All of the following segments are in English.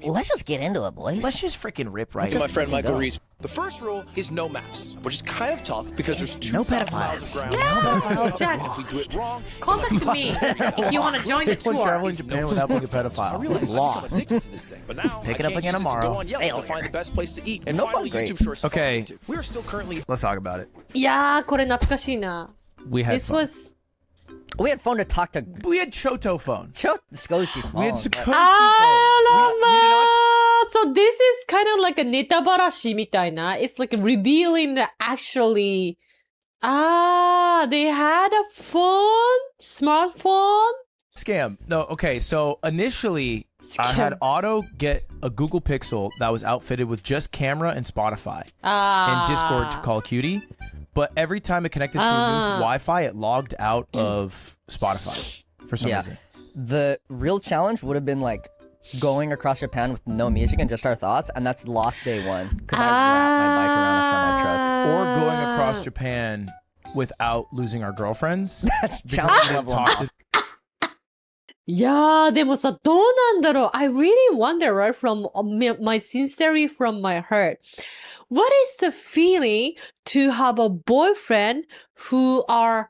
let's just get into it, boys. Let's just freaking rip right. My friend Michael Reeves. The first rule is no maps, which is kind of tough because there's 2,000 miles of ground. Yeah, Jack. If we do it wrong, Contact me if you want to join the Anyone tour. traveling to Japan without being a I pedophile. realized Lost. I'm addicted to this thing, but now Pick it I up can't again use it to tomorrow. go on Yelp to find the best place to eat and No finally fun, great. YouTube shorts to fall Okay. into. We are still currently Let's talk about it. いやー、これ懐かしいな。 We had This fun. was... We had phone to talk to We had Choto phone. Skoshi phone. We had but- Sakoshi phone. あらまー So this is kind of like a ネタバラシみたいな。It's like revealing that actually... they had a phone? Smartphone? Scam. No, okay, so initially I had Otto get a Google Pixel that was outfitted with just camera and Spotify and Discord to call Cutie. But every time it connected to a new Wi-Fi, it logged out of Spotify for some reason. The real challenge would have been like going across Japan with no music and just our thoughts, and that's lost day one because I wrapped my bike around a semi-truck. Or going across Japan without losing our girlfriends. That's because challenge we didn't level. talk to いやー、でもさ、どうなんだろう I really wonder, right, from my sincerely from my heart. What is the feeling to have a boyfriend who are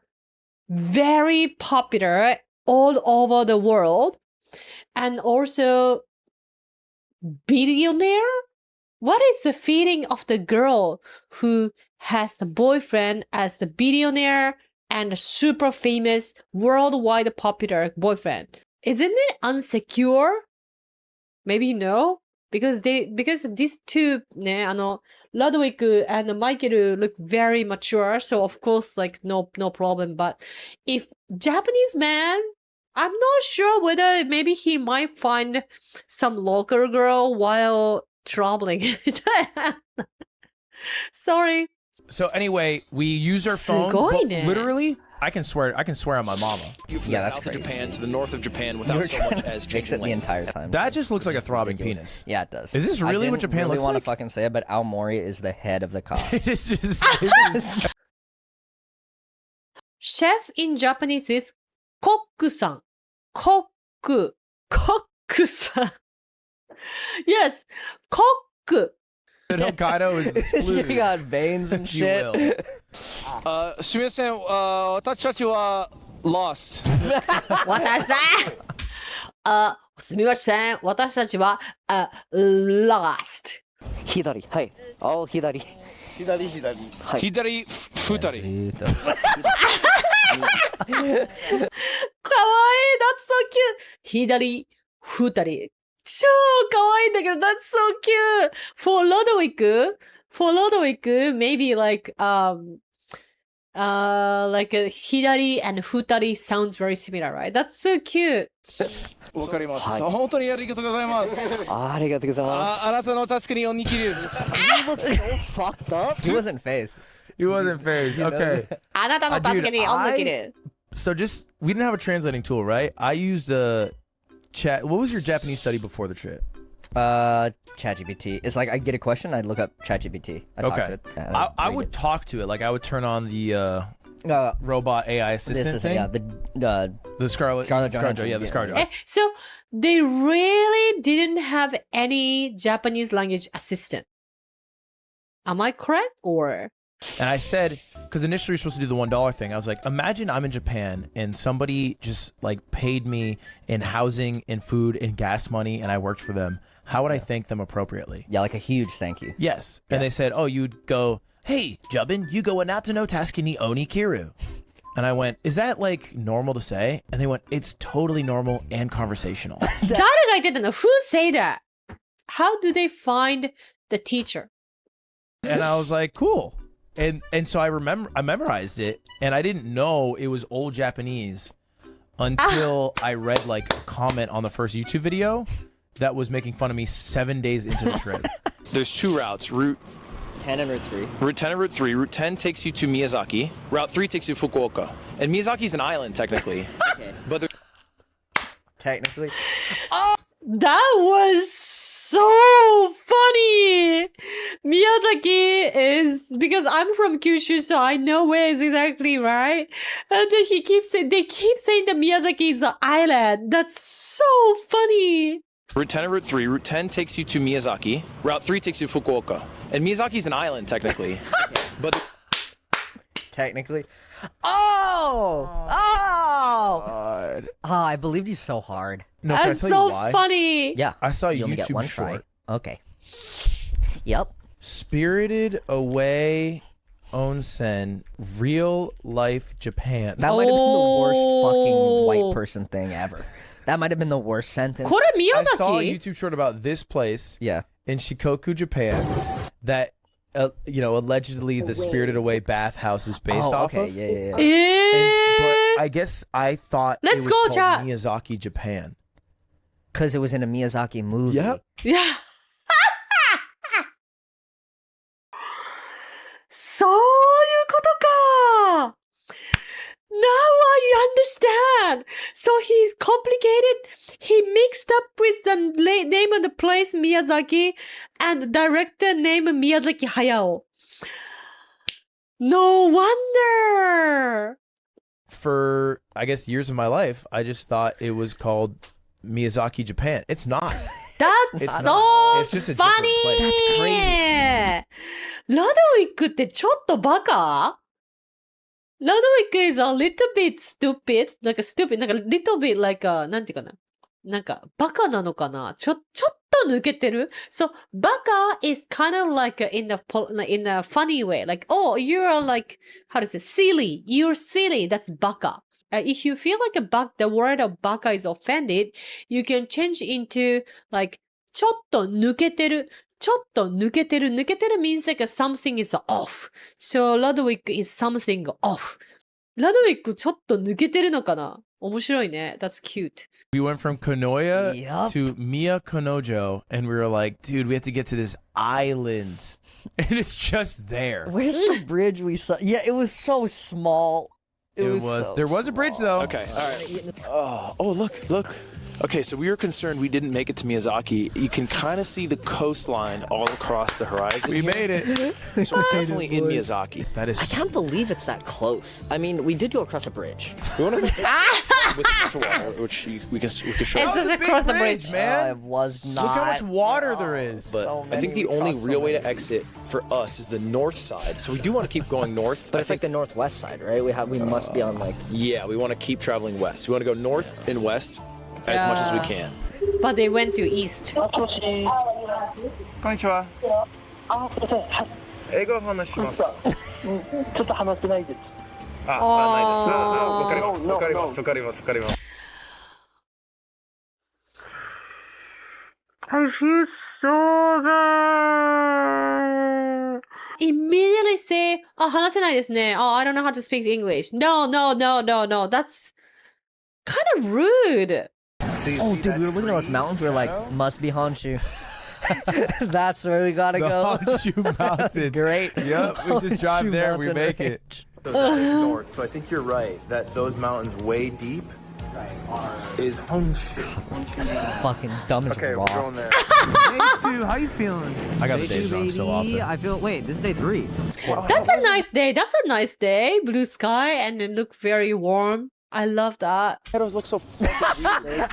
very popular all over the world and also billionaire? What is the feeling of the girl who has a boyfriend as a billionaire and a super famous worldwide popular boyfriend? Isn't it unsecure? Maybe no? Because these two, Ludwig and Michael look very mature, so of course, like, no problem. But if Japanese man, I'm not sure whether maybe he might find some local girl while traveling. Sorry. So anyway, we use our phones. すごい but ね。 literally, I can swear on my mama. you from Yeah, the that's south of crazy. Japan to the north of Japan You without were so trying much to as fix changing it the lanes. entire time. That just looks like a throbbing penis. Yeah, it does. Is this really what Japan really looks want like? to fucking say it, but Aomori is the head of the cop. It's just. Chef in Japanese is コックさん。コック。コックさん。Yes, コック。 Hokkaido is the you splooge. got veins and If you will. shit. すみません、私たちは lost。私だすみません。私たちは、lost. 左、はい。青左。左、二人。かわいい。That's so cute. 左、二人。超かわいいんだけど、That's so cute. For Ludwig, maybe like左 and 二人 sounds very similar, right? That's so cute. わかります。本当にありがとうございます。ありがとうございます。あなたの助けに恩に切る。Fucked up. He wasn't phased. He wasn't phased. Okay. あなたの助けに恩に切る。 So we didn't have a translating tool, right? I used chat. What was your Japanese study before the trip? ChatGPT. It's like I get a question, I'd look up ChatGPT. I talk to Okay. it. I would talk to it. Like I would turn on the robot AI assistant this thing. yeah, The Scarlett Johansson, yeah, the yeah. Scarlett. So they really didn't have any Japanese language assistant. Am I correct or? And I said, because initially you're supposed to do the $1 thing. I was like, imagine I'm in Japan and somebody just like paid me in housing and food and gas money and I worked for them. How would I thank them appropriately? Yeah, like a huge thank you. Yes. And they said, oh, you'd go, hey, Jubbin, you go anata no taske ni oni kiru. And I went, is that like normal to say? And they went, it's totally normal and conversational. 誰が言ってたの Who say that? How do they find the teacher? And I was like, cool. And so I memorized it, and I didn't know it was old Japanese until I read like a comment on the first YouTube video that was making fun of me 7 days into the trip. There's two routes. Route 10 and Route 3. Route 10 and Route 3. Route 10 takes you to Miyazaki. Route 3 takes you to Fukuoka. And Miyazaki's an island, technically. Okay. But there's Technically. That was so funny. Miyazaki is because I'm from Kyushu, so I know where it's exactly right. And then they keep saying that Miyazaki is an island. That's so funny. Route 10 and Route 3. Route 10 takes you to Miyazaki. Route 3 takes you to Fukuoka. And Miyazaki's an island, technically. But Technically. Oh! Oh! God. I believed you so hard. No, can I That's tell so you why? funny. Yeah. I saw a You only get YouTube one short. try. Okay. Yep. Spirited Away Onsen, real life Japan. That might have been the worst fucking Oh. white person thing ever. That might have been the worst sentence. これ I saw a 宮崎 YouTube short about this place Yeah. in Shikoku, Japan, that allegedly the Spirited Away bathhouse is based off okay. of. Yeah, yeah, yeah. But I guess I thought Let's it was go, called chat. Miyazaki, Japan. Because it was in a Miyazaki movie. Yep. いやそういうことか Now I understand. So he complicated. He mixed up with the name of the place Miyazaki and the director named Miyazaki Hayao. No wonder. For, I guess, years of my life, I just thought it was called Miyazaki, Japan. It's not. That's It's so not. It's just a different funny. place. That's crazy. ラドウィックってちょっとバカラドウィック is a little bit stupid. なんか stupid. なんか little bit like a, なんていうかな。なんかバカなのかなちょっと抜けてる So バカ is kind of like in a funny way. Like, oh, you're like, how to say, silly. You're silly. That's バカ. If you feel like the word of バカ is offended, you can change into like ちょっと抜けてる。ちょっと抜けてる。抜けてる means like something is off. So Ludwig is something off. ラドウィックちょっと抜けてるのかな面白いね。That's cute. We went from Konoya Yup. to Mia Konojo, and we were like, dude, we have to get to this island. And it's just there. Where's the bridge we saw? Yeah, it was so small. It was. so There was a bridge, small. though. Okay, all right. Oh, look. Okay, so we were concerned we didn't make it to Miyazaki. You can kind of see the coastline all across the horizon. We here. made it. So we're definitely in Miyazaki. That is. I can't believe it's that close. I mean, we did go across a bridge. We want to with the water, which we can show. It's you. just a big across the bridge, bridge. man. It was not. Look how much water there is. But So I think many- the only crossed so real way to many. exit for us is the north side. So we do want to keep going north. But it's like the northwest side, right? We must be on like. Yeah, we want to keep traveling west. We want to go north and west as much as we can. But they went to east. もしもし。こんにちは。あ、すみません。はい。英語話します。ちょっと話せないです。あ、あないです。わかりますわかりますわかります。わかります。 I feel so bad. Immediately say, あ、話せないですね。Oh, I don't know how to speak English. No. That's kind of rude. Oh, dude, we were looking at those mountains. We were like, must be Honshu. That's where we gotta The go. Honshu Mountains. Great. Yep, we just drive Honshu there, we Mountain make it. range. So that is north. So I think you're right that those mountains way deep is Honshu. Fucking dumb as Okay, we're rock. going there. Day 2, how you feeling? I got the days wrong so often. I feel. Wait, this is day 3. That's a nice day. Blue sky and it look very warm. I love that. Shadows look so fucking weird.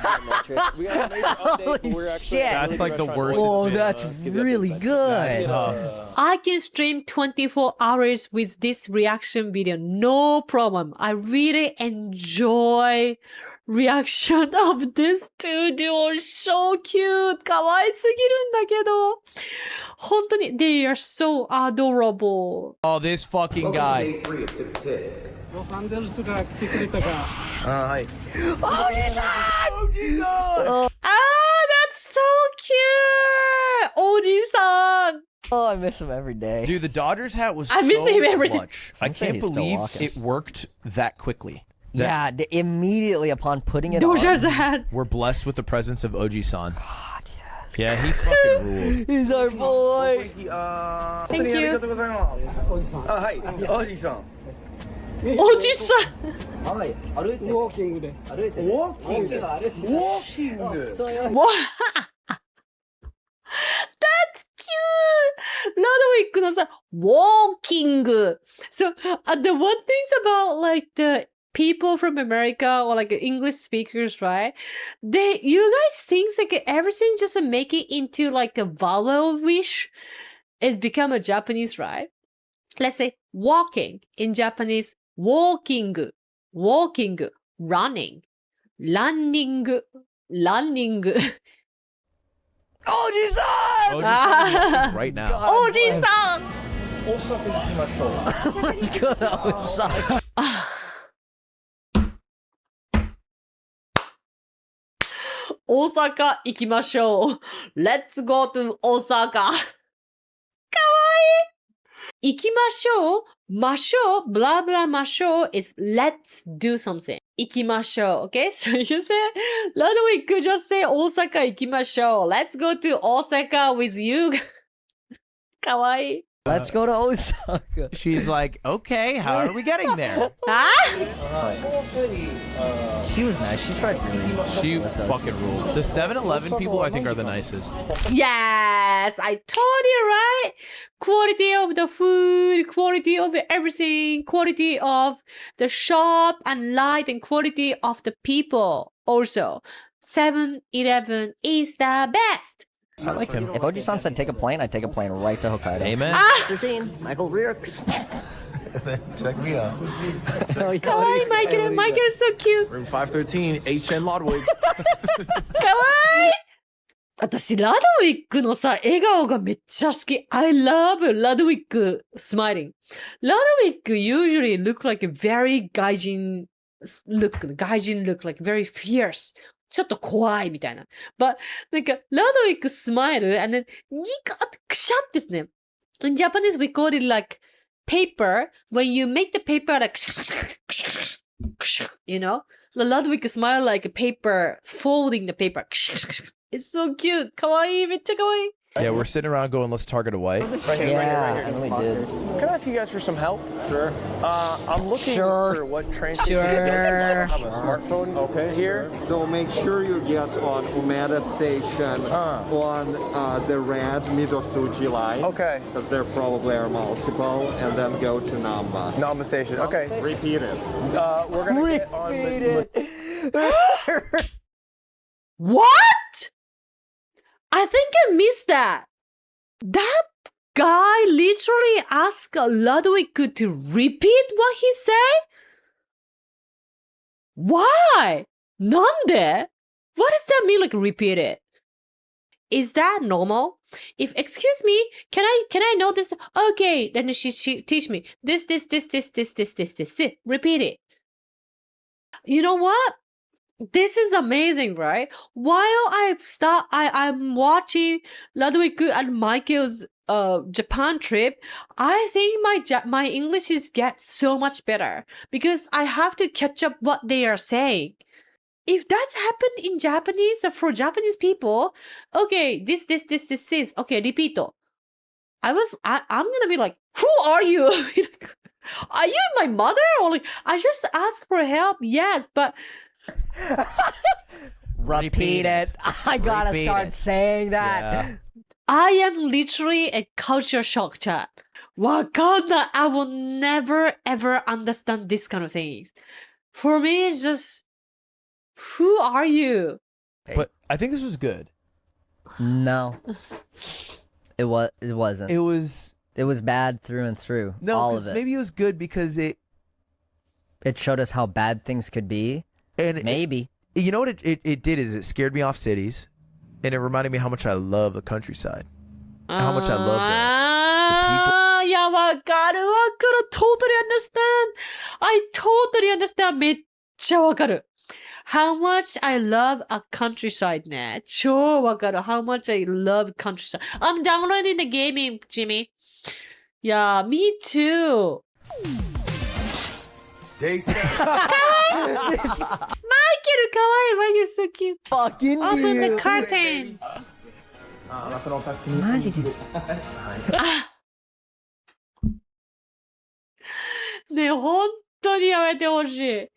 We got a major update, but we're actually. shit. That's like the worst. Oh, it's been. that's give you really updates. good. Tough. I can stream 24 hours with this reaction video. No problem. I really enjoy reaction of this two dude. So cute. 可愛すぎるんだけど。本当に they are so adorable. Oh, this fucking guy. ロサンゼルスから来てくれたから。はい。 Ah, that's so cute. Ojisan. Oh, I miss him every day. Dude, the Dodgers hat was I miss so him every day. clutch. Some I say can't he's still believe walking. it worked that quickly. Yeah, immediately upon putting it Dodgers on. hat. We're blessed with the presence of Ojisan. God, yes. Yeah, he fucking ruled. He's our boy. Thank you. はい、Ojisan. Ojisan. ウォーキングで。What? That's cute. Ludwig のさ、walking. So, the one thing about like the people from America or like English speakers, right? You guys think like everything just make it into like a vowel wish. It become a Japanese, right? Let's say walking in Japanese, walking, walking, running, running, running. Ojisan! Right now. Ojisan! Let's go to Osaka. Osaka 行きましょう。Let's go to Osaka. かわいい。行きましょう。ましょう。blah blah ましょう is let's do something. 行きましょう。Okay? So you say, Ludwig could just say 大阪行きましょう。Let's go to Osaka with you. かわいい。Let's go to Osaka. She's like, okay, how are we getting there? She was nice. She tried really. She with us. fucking ruled. The 7-Eleven people, I think, are the nicest. Yes, I told you, right? Quality of the food, quality of everything, quality of the shop and light, and quality of the people. Also, 7-Eleven is the best. I like him. If Ojisan said take a plane, I'd take a plane right to Hokkaido. Amen. 13, Michael Reeves. Check me out. Kawaii, Michael. Michael is so cute. Room 513, HN Ludwig. かわいい私、ラドウィックのさ、笑顔がめっちゃ好き。I love Ludwig smiling. Ludwig usually look like a very 外人 look, like very fierce. ちょっと怖いみたいな。But, なんか、ラドウィック smile and then, ニカってくしゃってですね。In Japanese, we call it like paper. When you make the paper like, you know? Ludwig smile like a paper, folding the paper. It's so cute. かわいい。めっちゃかわいい。 Yeah, we're sitting around going, let's target a white. Right here, Yeah, right here, I know right here. we did. Can I ask you guys for some help? Sure. I'm looking Sure. for what train station to go to. I have a smartphone here. So make sure you get on Umeda Station on the red Midosuji line. Okay. Because there probably are multiple, and then go to Namba. Namba Station. Okay. Repeat it. We're gonna get on What? I think I missed that. That guy literally asked Ludwig to repeat what he said? Why? なんで? What does that mean, like repeat it? Is that normal? If, excuse me, can I know this? Okay, then she teach me. This. Repeat it. You know what? This is amazing, right? While I'm watching Ludwig and Michael's Japan trip, I think my English is get so much better because I have to catch up what they are saying. If that's happened in Japanese for Japanese people, okay, this is okay. Repeat. I'm gonna be like, who are you? Are you my mother? Or like, I just ask for help. Yes, but. Repeat it. I gotta Repeat start it. saying that. Yeah. I am literally a culture shock, chat. わかんない. I will never ever understand this kind of things. For me, it's just, who are you? But I think this was good. No. It wasn't. It was... It was bad through and through. No, all 'cause of it. maybe it was good because it showed us how bad things could be. and Maybe. you know what it did is it scared me off cities, and it reminded me how much I love the countryside, and how much I love the people. いや、わかる。Totally understand. I totally understand. めっちゃわかる。How much I love a countryside ね。超わかる。How much I love countryside. I'm downloading the gaming, Jimmy. Yeah, me too. Day 7. Michael, かわいい. Michael is so cute. Fucking Open the you. curtain. あなたの助けに。マジで。ね、本当にやめてほしい。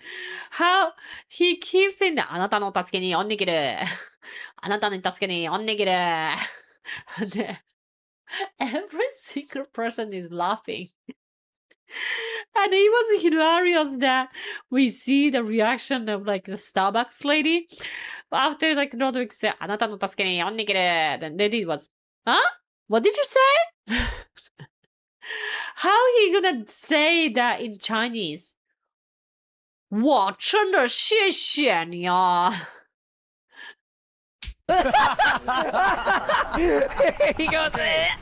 How he keeps saying that あなたの助けにおにぎり。あなたの助けにおにぎり。ね、every single person is laughing. And it was hilarious that we see the reaction of like the Starbucks lady after like Ludwig said, あなたの助けに呼んでくる. Then lady was, huh? What did you say? How he gonna say that in Chinese? 我真的谢谢你啊. He goes,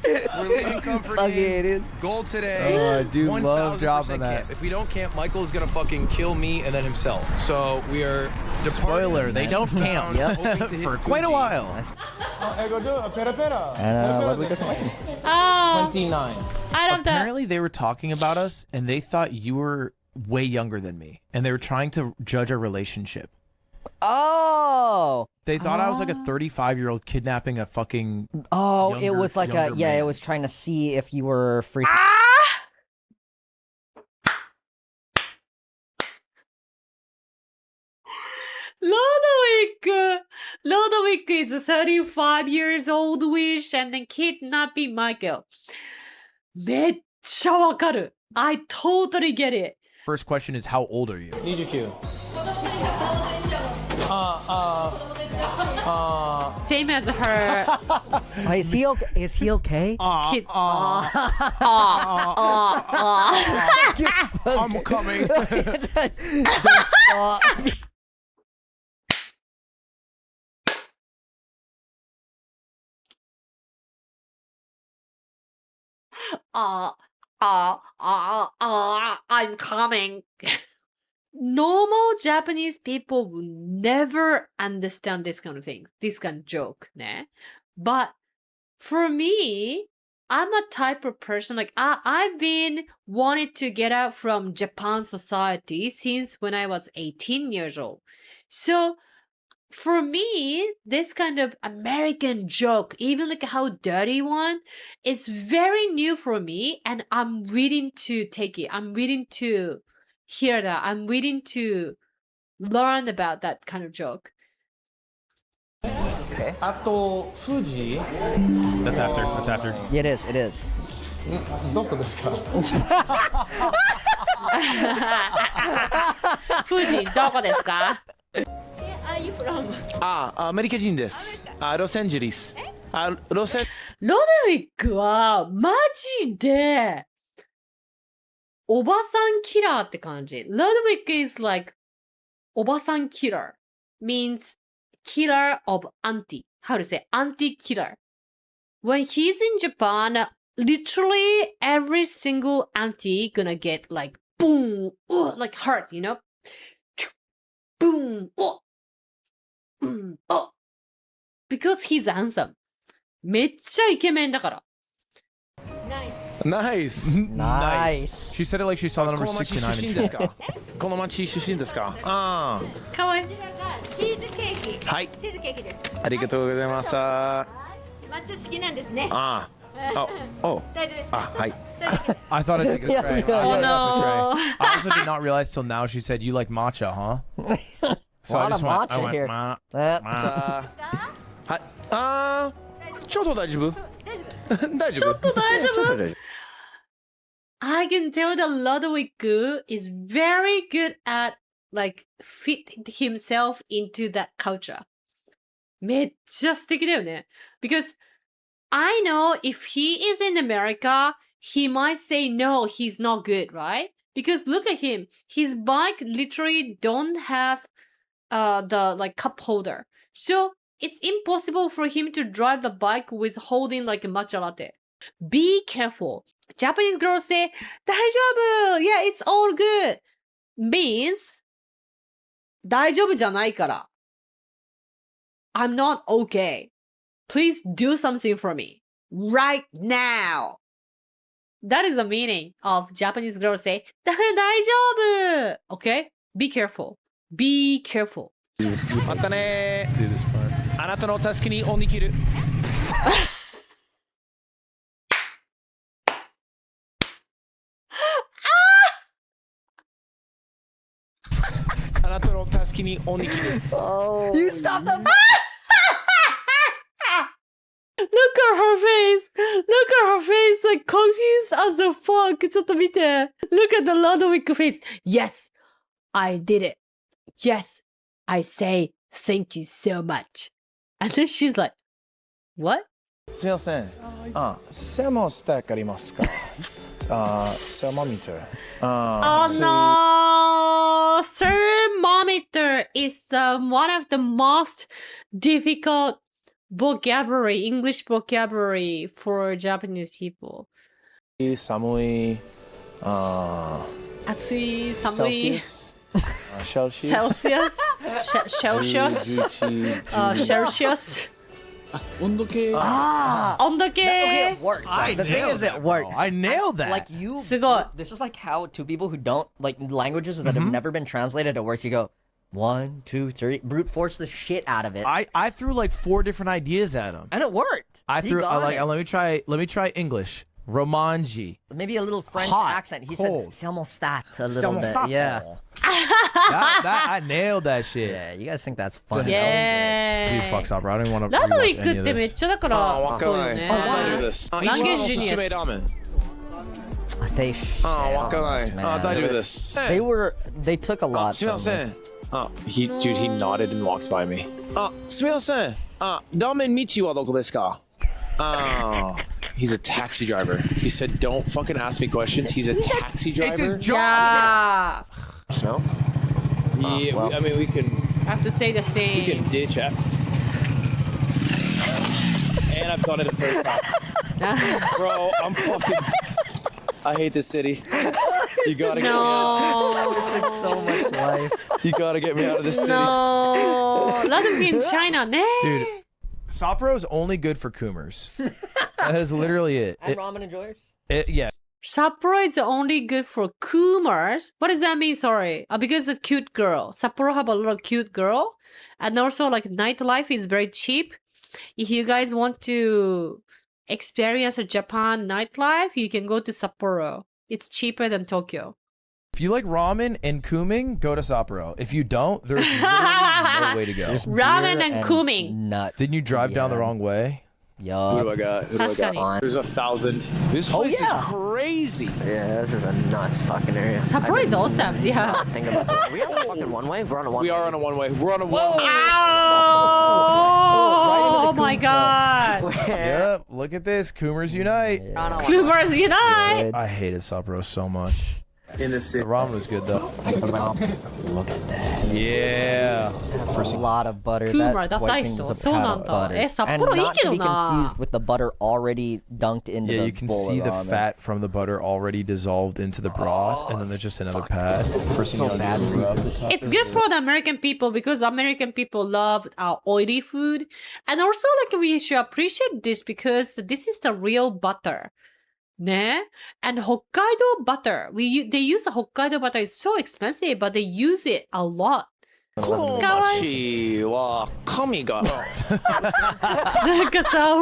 We're leaving comfort okay, in. it is. Goal today. Oh, I do love 1000% dropping that. camp. If we don't camp, Michael's gonna fucking kill me and then himself. So we are departing. Spoiler, they don't camp Yep. hoping to hit for quite a Fuji. while. And Ludwig doesn't like me. Oh, 29. I love that. Apparently, they were talking about us, and they thought you were way younger than me, and they were trying to judge our relationship. Oh. They thought I was like a 35-year-old kidnapping a fucking. Oh, it Younger- was like a younger yeah. man. It was trying to see if you were free. Ludwig is 35 years old wish and then kidnapping Michael. めっちゃわかる. I totally get it. First question is, how old are you? 29. Same as her Is he okay? Is he okay? kid. I'm coming. Don't stop. I'm coming. Normal Japanese people will never understand this kind of thing, this kind of joke, ne? But for me, I'm a type of person like I've been wanted to get out from Japan society since when I was 18 years old. So for me, this kind of American joke, even like how dirty one, it's very new for me, and I'm willing to take it. I'm willing to hear that. I'm willing to learn about that kind of joke. あと、富士 That's after. That's after. Yeah, it is. It is. どこですか Fuji, どこですか? アメリカ人です。ロサンゼルス。ロサン ロドウィックはマジでおばさんキラーって感じ。ロドウィック is like おばさん killer means killer of auntie. How to say auntie killer. When he's in Japan, literally every single auntie gonna get like boom, like hurt, you know? Boom, because he's handsome. めっちゃイケメンだから。ナイス。 Nice. She said it like she saw the こ number の町 69 出身 in です chat. かこの町出身ですかかわいい。チーズケーキ。はい。チーズケーキです。ありがとうございます。抹茶好きなんですね。お大丈夫ですか。はい。 I thought I'd take a tray. Oh, no. I also did not realize till now she said, you like matcha, huh? So Lot of matcha here. That- はいちょっと大丈夫大丈夫大丈夫 I can tell that Ludwig is very good at like fit himself into that culture. めっちゃ素敵だよね。Because I know if he is in America, he might say no, he's not good, right? Because look at him. His bike literally don't have the like cup holder. So it's impossible for him to drive the bike with holding like a matcha latte. Be careful. Japanese girls say, 大丈夫! Yeah, it's all good. Means, 大丈夫じゃないから. I'm not okay. Please do something for me. Right now. That is the meaning of Japanese girls say, 大丈夫! Okay? Be careful. Be careful. またね Do this part. あなたの助けに恩に切るあなたの助けに恩に切る You stop them. Look at her face. Look at her face, like confused as a fuck. ちょっと見て. Look at the Ludwig face. Yes, I did it. Yes, I say thank you so much. And then she's like, what? すみません。セモスタックありますか？セモミター。Oh no! Thermometer is one of the most difficult vocabulary, English vocabulary for Japanese people. 寒い。暑い、寒い。Celsius。Celsius。温度計。温度計。It worked. The thing is, it worked. I nailed that. Like you, すごい。 this is like how two people who don't like languages that have never been translated, it works. You go 1, 2, 3, brute force the shit out of it, I threw like 4 different ideas at him. and it worked. He got it. Let me try English. Romanji. Maybe a little French Hot, accent. He cold. said "Thermostat" a little bit. Yeah. I nailed that shit. Yeah, you guys think that's funny? Yeah. Dude, fuck stop, bro. I don't even want to. ラドウィックってめっちゃだからすごいよね。大丈夫です。ランゲージジュニアス。ラーメン。They shit かない。 on us, 大丈夫 man. です。 They took a lot すみま from せ this. ん。he nodded and walked by me. すみません。ラーメン道はどこですか？He's a taxi driver. He said, "Don't fucking ask me questions." He's a taxi driver. It's his job. Yeah. No. Yeah, I mean, we can I have to say the same. ditch it. And I've done it a third time. Bro, I'm fucking. I hate this city. You gotta get me out. It took so much life. You gotta get me out of this city. No. Ludwig in China ね。 Dude, Sapporo's only good for Coomers. That is literally it. And ramen enjoyers. Yeah. Sapporo is only good for Coomers. What does that mean? Sorry. Because the cute girl. Sapporo have a lot of cute girl. And also like nightlife is very cheap. If you guys want to experience a Japan nightlife, you can go to Sapporo. It's cheaper than Tokyo. If you like ramen and kuming, go to Sapporo. If you don't, there's literally no way to go. There's Ramen beer and kuming. Nuts. Didn't you drive down the wrong way? Who do Yup. I got? Who do I That's funny. got? There's 1,000. This place is crazy. Yeah, this is a nuts fucking area. Sapporo is awesome. Yeah. Think about it. Are we on a fucking one way? We're on a one way. We are on a one-way. We're on a one-way. Oh my god. Yep. Look at this. Coomers unite. Coomers unite. I hated Sapporo so much. In the The city. ramen was good though. Look at that. Yeah. That's a lot of butter. Kumar, That that's white nice thing though. is a So patなんだ。of butter. And Sapporoいい not け to ど be な。 confused with the butter already dunked into Yeah, the you can bowl see of the ramen. fat from the butter already dissolved into the broth, and then there's just another pad. First thing So you gotta bad do is for you. rub the top. It's good for the American people because American people love oily food. And also like we should appreciate this because this is the real butter. ね? And Hokkaido butter. They use the Hokkaido butter. It's so expensive, but they use it a lot. この町は神が。なんかさ、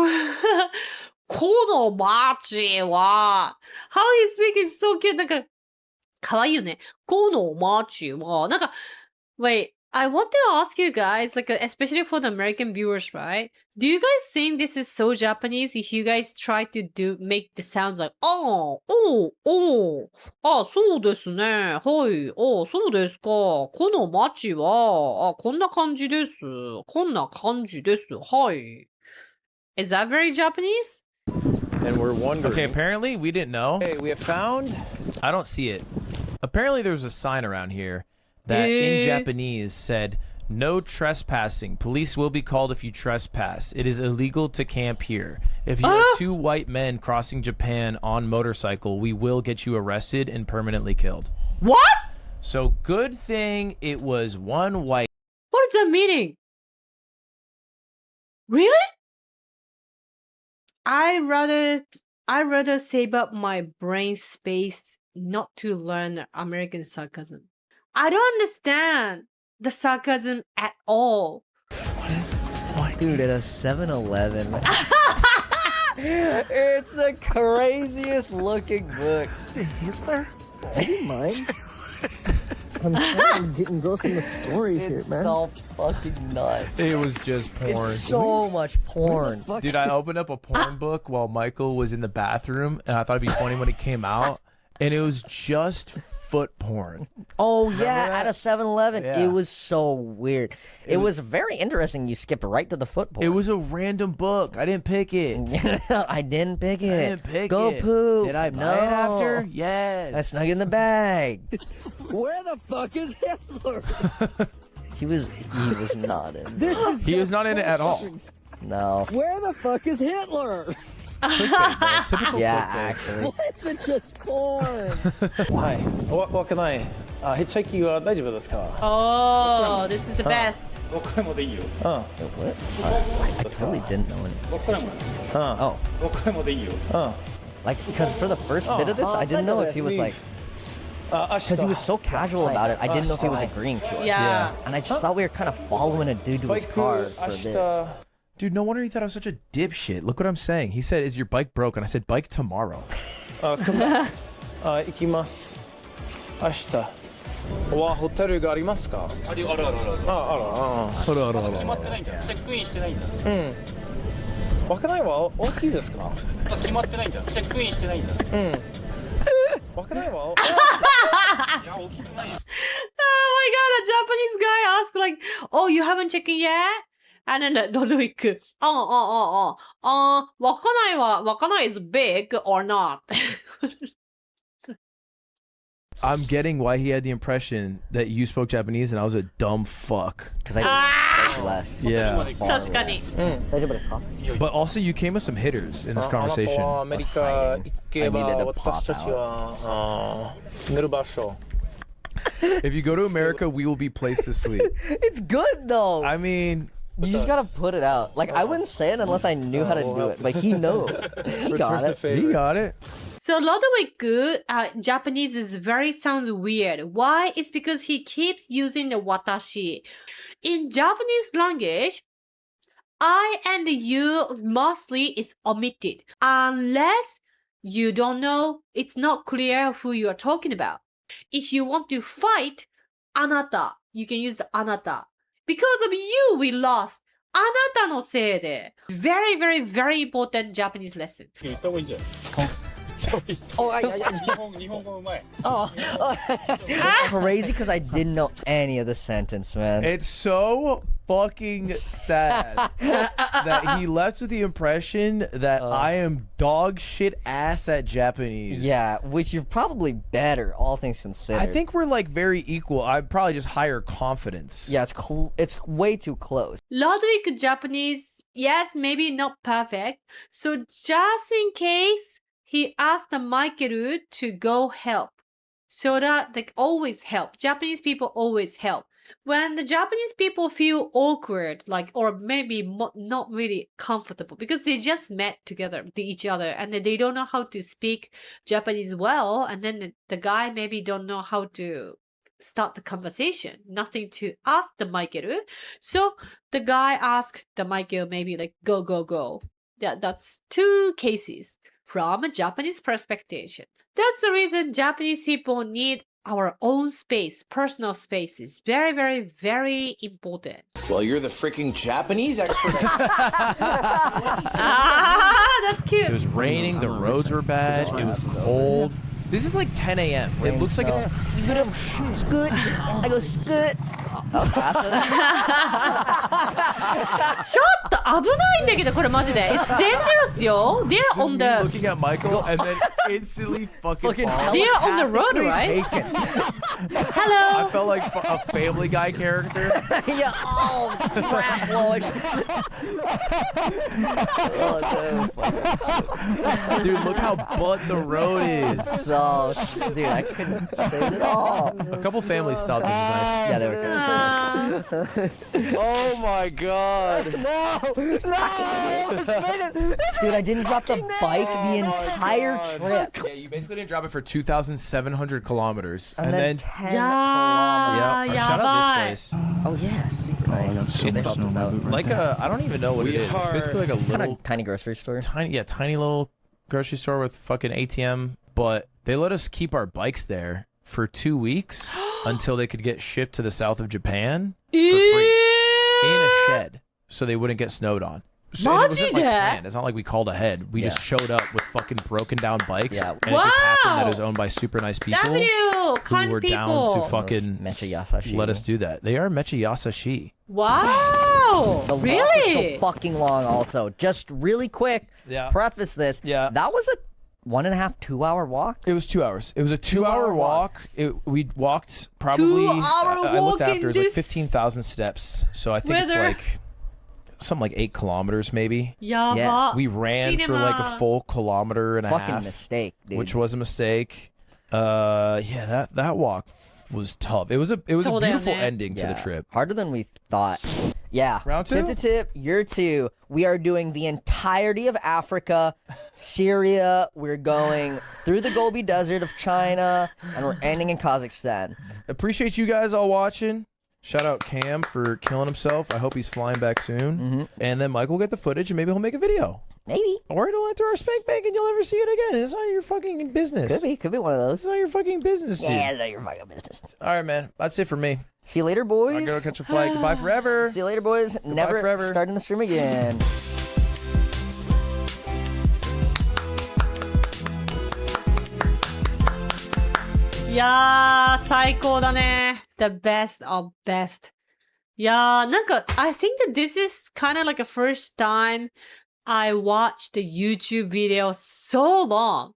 この町は、How you speak is so cute. なんか、かわいいよね。この町は、なんか、wait, I want to ask you guys, like, especially for the American viewers, right? Do you guys think this is so Japanese if you guys try to make the sounds like, そうですね。はい。そうですか。この町は、こんな感じです。こんな感じです。はい。Is that very Japanese? And we're wondering. Okay, apparently we didn't know. Hey, we have found. I don't see it. Apparently there's a sign around here that in Japanese said, "No trespassing. Police will be called if you trespass. It is illegal to camp here. If you are 2 white men crossing Japan on motorcycle, we will get you arrested and permanently killed." What? So good thing it was 1 white. What is that meaning? Really? I rather save up my brain space not to learn American sarcasm. I don't understand the sarcasm at all. Dude, at a 7-Eleven. It's the craziest looking book. Hitler? Maybe mine. I'm getting gross in the story here, man. It's so fucking nuts. It was just porn. It's so much porn. Dude, I opened up a porn book while Michael was in the bathroom, and I thought it'd be funny when it came out, and it was just foot porn. Oh, yeah, at a 7-Eleven. Yeah. It was so weird. It was very interesting. You skipped right to the foot porn. It was a random book. I didn't pick it. I didn't pick it. I didn't pick Go it. poop. Did I buy it after? Yes. I snuck it in the bag. Where the fuck is Hitler? He was not in. He was not in it at all. No. Where the fuck is Hitler? Typical Yeah, clickbait. actually. Why is it just porn? はい。わかんない。ヒッチハイキングは大丈夫ですか？ Oh, this is the best. どっからまでいいよ。うん。 What? Sorry. I totally didn't know it. どっからまで。 Oh. どっからまでいいよ。うん。 Like, because for the first bit of this, I didn't know if he was like... Because he was so casual about it, I didn't know if he was agreeing to it. Yeah. And I just thought we were kind of following a dude to his car for a bit. Dude, no wonder he thought I was such a dipshit. Look what I'm saying. He said, is your bike broke? And I said, bike tomorrow. 行きます。明日。ホテルがありますか？あるあるあるある。決まってないんだ。チェックインしてないんだ。うん。わかんないは大きいですか？決まってないんだ。チェックインしてないんだ。うん。わかんないは。いや大きくないよ。 Oh my god, a Japanese guy asked like, "Oh, you haven't checked in yet?" And then Ludwig, Wakanai is big or not? I'm getting why he had the impression that you spoke Japanese and I was a dumb fuck. Because I spoke less. Yeah. Far less. But also, you came with some hitters in this conversation. アメリカ行けば私たちは寝る場所。 If you go to America, we will be placed to sleep. It's good though. I mean, you just gotta put it out. Like, I wouldn't say it unless I knew how to do it. But he knows. He got it. He got it. So Ludwig, Japanese is sounds weird. Why? It's because he keeps using the watashi. In Japanese language, I and you mostly is omitted. Unless you don't know, it's not clear who you are talking about. If you want to fight, anata, you can use the anata. Because of you, we lost. あなたのせいで. Very, very, very important Japanese lesson. 行った方がいいんじゃない？ Oh, 日本語うまい。 oh. It's crazy because I didn't know any of the sentence, man. It's so fucking sad that he left with the impression that I am dog shit ass at Japanese. Yeah, which you're probably better, all things considered. I think we're like very equal. I'd probably just higher confidence. Yeah, it's way too close. Ludwig Japanese, yes, maybe not perfect. So just in case, he asked Michael to go help. So that they always help. Japanese people always help. When the Japanese people feel awkward, like, or maybe not really comfortable because they just met together with each other and they don't know how to speak Japanese well, and then the guy maybe don't know how to start the conversation, nothing to ask the Michael. So the guy asked the Michael maybe like, go, go, go. That's two cases from a Japanese perspective. That's the reason Japanese people need our own space, personal space is very, very, very important. Well, you're the freaking Japanese expert. That's cute. It was raining, the roads were bad, it was cold. This is like 10 a.m. It looks like it's... Scoot. I go scoot. That was faster than ちょっと危ないんだけどこれマジで It's dangerous, yo. They're Just on me the looking at Michael and then instantly fucking fall. They're on the road, right? Hello. I felt like a Family Guy character. Yeah, oh crap, Lord. Dude, look how butt the road is. So, dude, I couldn't say it at all. A couple families stopped. It was nice. Yeah, they were good. Oh my god. No! Dude, I didn't drop the bike the entire trip. Yeah, you basically didn't drop it for 2,700 kilometers. And then 10 kilometers. Yeah, shout out this place. Oh, yeah, super nice. They helped us out. Like I don't even know what it is. It's basically like a little... Kind of tiny grocery store. Tiny little grocery store with fucking ATM. But they let us keep our bikes there for 2 weeks. until they could get shipped to the south of Japan for free in a shed, so they wouldn't get snowed on. So it wasn't like planned. It's not like we called ahead. We just showed up with fucking broken down bikes. Yeah. And it just happened that it was owned by super nice people who were down to fucking let us do that. They are Mecha Yasashi. Wow. The really? walk was so fucking long also. Just really quick, preface this. Yeah. That was a 1.5, 2 hour walk? It was 2 hours. It was a 2 hour walk. We walked probably, 2 hour I looked walk after, it in was like this 15,000 steps. So I think it's like something like 8 kilometers maybe. Yeah. We ran for like a full kilometer and a half. Fucking mistake, dude. Which was a mistake. Yeah, that walk was tough. It was a beautiful ending to the trip. Harder than we thought. Yeah. Round 2? Tip to tip, year 2. We are doing the entirety of Africa, Syria. We're going through the Gobi Desert of China, and we're ending in Kazakhstan. Appreciate you guys all watching. Shout out Cam for killing himself. I hope he's flying back soon. And then Mike will get the footage and maybe he'll make a video. Maybe. Or it'll enter our spank bank and you'll never see it again. It's not your fucking business. Could be one of those. It's not your fucking business, dude. Yeah, it's not your fucking business. All right, man. That's it for me. See you later, boys. I'm gonna catch a flight. Goodbye forever. See you later, boys. Goodbye Never forever. starting the stream again. Yeah, 最高だね. The best of best. Yeah, なんか I think that this is kind of like a first time I watched the YouTube video so long.